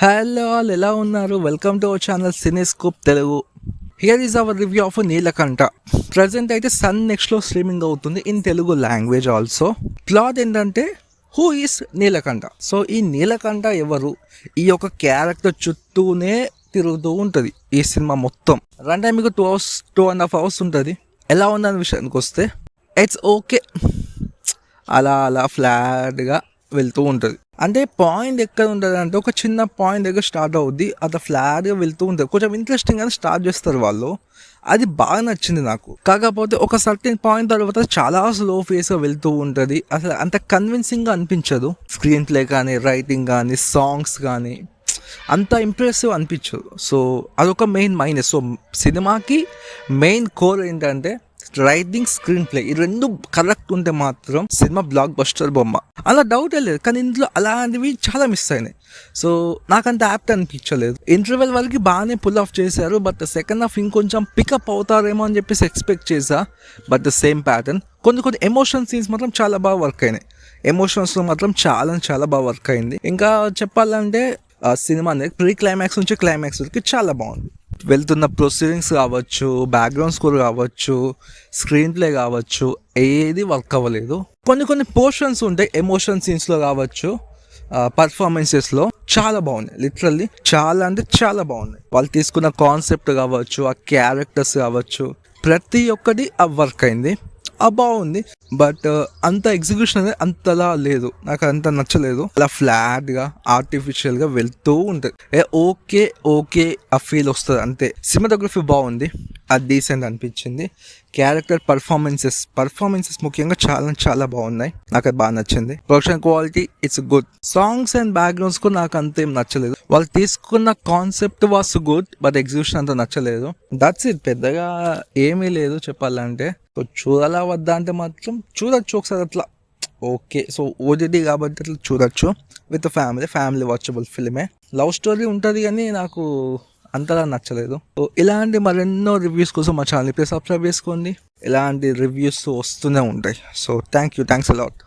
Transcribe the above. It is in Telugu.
హలో ఆల్, ఎలా ఉన్నారు? Welcome to our channel Cinescope Telugu. Here is our review of Neelakanta. Present అయితే సన్ నెక్స్ట్లో స్ట్రీమింగ్ అవుతుంది in Telugu language also. Plot ఏంటంటే హూ ఈస్ నీలకంఠ. సో ఈ నీలకంఠ ఎవరు? ఈ యొక్క క్యారెక్టర్ చుట్టూనే తిరుగుతూ ఉంటుంది ఈ సినిమా మొత్తం. రన్ టైం మీకు 2.5 hours ఉంటుంది. ఎలా ఉందన్న విషయానికి వస్తే ఇట్స్ ఓకే, అలా అలా ఫ్లాట్గా వెళ్తూ ఉంటుంది. అంటే పాయింట్ ఎక్కడ ఉంటుంది అంటే ఒక చిన్న పాయింట్ దగ్గర స్టార్ట్ అవుద్ది, అట్లా ఫ్లాట్గా వెళ్తూ ఉంటుంది. కొంచెం ఇంట్రెస్టింగ్గానే స్టార్ట్ చేస్తారు వాళ్ళు, అది బాగా నచ్చింది నాకు. కాకపోతే ఒక సర్టెన్ పాయింట్ తర్వాత చాలా స్లో ఫేస్గా వెళ్తూ ఉంటుంది. అసలు అంత కన్విన్సింగ్గా అనిపించదు. స్క్రీన్ ప్లే కానీ, రైటింగ్ కానీ, సాంగ్స్ కానీ అంత ఇంప్రెసివ్ అనిపించదు. సో అదొక మెయిన్ మైనస్. సో సినిమాకి మెయిన్ కోర్ ఏంటంటే రైటింగ్, స్క్రీన్ ప్లే, ఈ రెండు కరెక్ట్ ఉంటే మాత్రం సినిమా బ్లాక్ బస్టర్ బొమ్మ, అలా డౌటే లేదు. కానీ ఇందులో అలాంటివి చాలా మిస్ అయినాయి. సో నాకంత యాప్ట్ అనిపించలేదు. ఇంటర్వెల్ వరకు బాగానే పుల్ ఆఫ్ చేశారు, బట్ సెకండ్ హాఫ్ ఇంకొంచెం పికప్ అవుతారేమో అని చెప్పేసి ఎక్స్పెక్ట్ చేశా. But the same pattern. కొన్ని ఎమోషన్ సీన్స్ మాత్రం చాలా బాగా వర్క్ అయినాయి. ఎమోషన్స్లో మాత్రం చాలా బాగా వర్క్ అయింది. ఇంకా చెప్పాలంటే సినిమా అనేది ప్రీ క్లైమాక్స్ నుంచి క్లైమాక్స్ వరకు చాలా బాగుంది. వెళ్తున్న ప్రొసీడింగ్స్ కావచ్చు, బ్యాక్గ్రౌండ్ స్కోర్ కావచ్చు, స్క్రీన్ ప్లే కావచ్చు, ఏది వర్క్ అవ్వలేదు. కొన్ని పోర్షన్స్ ఉంటాయి ఎమోషన్ సీన్స్లో కావచ్చు, పర్ఫార్మెన్సెస్లో చాలా బాగున్నాయి. లిటరల్లీ చాలా అంటే చాలా బాగున్నాయి. వాళ్ళు తీసుకున్న కాన్సెప్ట్ కావచ్చు, ఆ క్యారెక్టర్స్ కావచ్చు, ప్రతి ఒక్కటి వర్క్ అయింది, బాగుంది. బట్ అంత ఎగ్జిక్యూషన్ అనేది అంతలా లేదు, నాకు అంత నచ్చలేదు. అలా ఫ్లాట్గా ఆర్టిఫిషియల్గా వెళ్తూ ఉంటుంది. ఓకే ఆ ఫీల్ వస్తుంది అంతే. సినిమాటోగ్రఫీ బాగుంది, అది డీసెంట్ అనిపించింది. క్యారెక్టర్ పర్ఫార్మెన్సెస్ ముఖ్యంగా చాలా బాగున్నాయి, నాకు అది బాగా నచ్చింది. Production quality it's good. Songs and backgrounds కూడా నాకు అంతేం నచ్చలేదు. వాళ్ళు తీసుకున్న concept was good, but execution అంత నచ్చలేదు. దట్స్ ఇట్, పెద్దగా ఏమీ లేదు చెప్పాలంటే. సో చూడాలా వద్దా అంటే మాత్రం చూడొచ్చు ఒకసారి అట్లా. ఓకే, సో ఓటీటీ కాబట్టి అట్లా చూడొచ్చు విత్ ఫ్యామిలీ వాచబుల్ ఫిల్మే. లవ్ స్టోరీ ఉంటుంది కానీ నాకు అంతలా నచ్చలేదు. సో ఇలాంటి మరెన్నో రివ్యూస్ కోసం మా ఛానల్ ఇప్పుడు సబ్స్క్రైబ్ చేసుకోండి. ఇలాంటి రివ్యూస్ వస్తూనే ఉంటాయి. So thanks a lot.